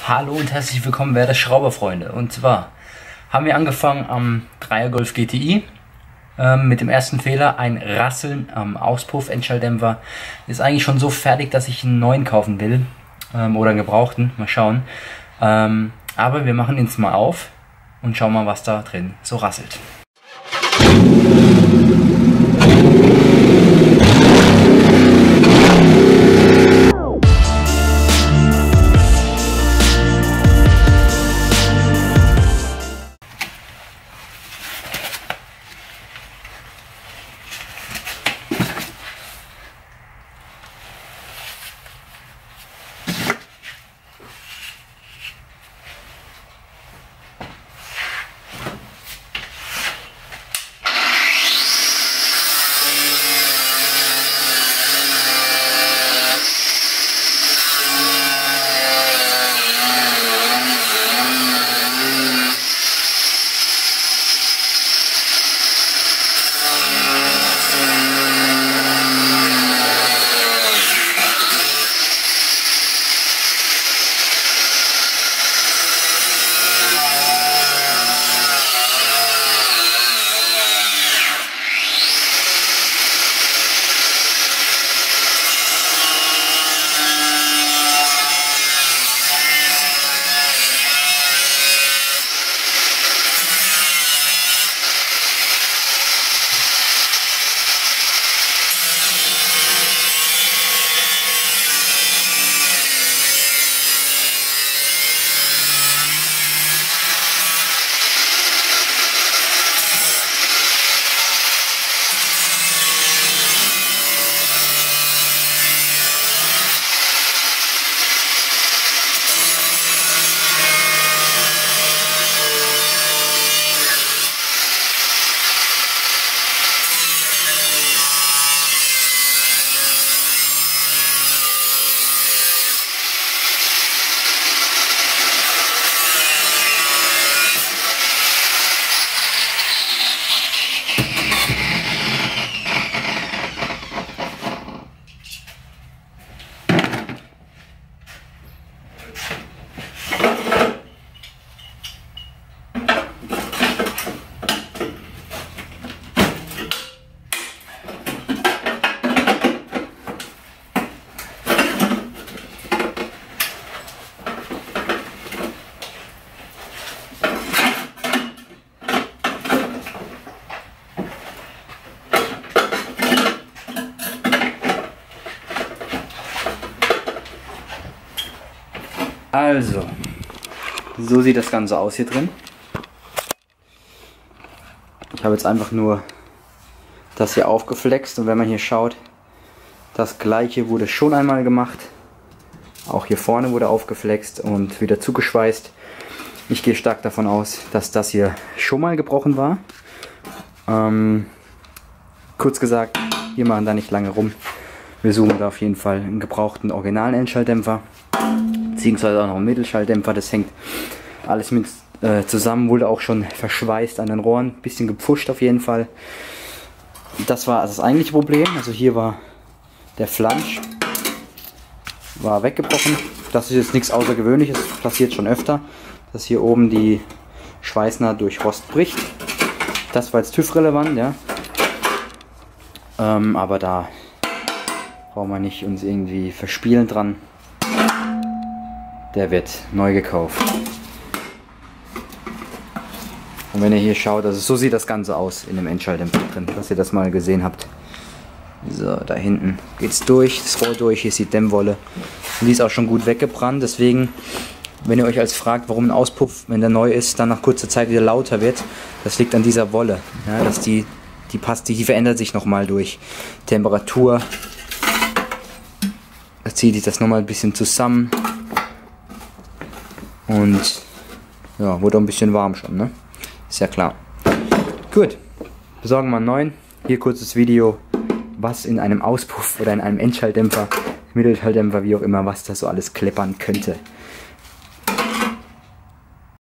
Hallo und herzlich willkommen, werte Schrauberfreunde. Und zwar haben wir angefangen am 3er Golf GTI mit dem ersten Fehler, ein Rasseln am Auspuff, Endschalldämpfer. Ist eigentlich schon so fertig, dass ich einen neuen kaufen will oder einen gebrauchten, mal schauen. Aber wir machen ihn jetzt mal auf und schauen mal, was da drin so rasselt. Also, so sieht das Ganze aus hier drin. Ich habe jetzt einfach nur das hier aufgeflext und wenn man hier schaut, das gleiche wurde schon einmal gemacht. Auch hier vorne wurde aufgeflext und wieder zugeschweißt. Ich gehe stark davon aus, dass das hier schon mal gebrochen war. Kurz gesagt, wir machen da nicht lange rum. Wir suchen da auf jeden Fall einen gebrauchten originalen Endschalldämpfer. Beziehungsweise auch noch einen Mittelschalldämpfer, das hängt alles mit zusammen, wurde auch schon verschweißt an den Rohren, bisschen gepfuscht auf jeden Fall. Das war also das eigentliche Problem, also hier war der Flansch, war weggebrochen. Das ist jetzt nichts Außergewöhnliches, passiert schon öfter, dass hier oben die Schweißnaht durch Rost bricht. Das war jetzt TÜV-relevant, ja. Aber da brauchen wir nicht uns irgendwie verspielen dran. Der wird neu gekauft. Und wenn ihr hier schaut, also so sieht das Ganze aus in dem Endschalldämpfer drin, dass ihr das mal gesehen habt. So, da hinten geht es durch, das Rohr durch, hier ist die Dämmwolle. Und die ist auch schon gut weggebrannt, deswegen, wenn ihr euch als fragt, warum ein Auspuff, wenn der neu ist, dann nach kurzer Zeit wieder lauter wird, das liegt an dieser Wolle. Ja, dass die verändert sich nochmal durch Temperatur. Da zieht sich das nochmal ein bisschen zusammen. Und ja, wurde auch ein bisschen warm schon, ne? Ist ja klar. Gut, besorgen wir einen neuen. Hier kurzes Video, was in einem Auspuff oder in einem Endschalldämpfer, Mittelschalldämpfer, wie auch immer, was da so alles kleppern könnte.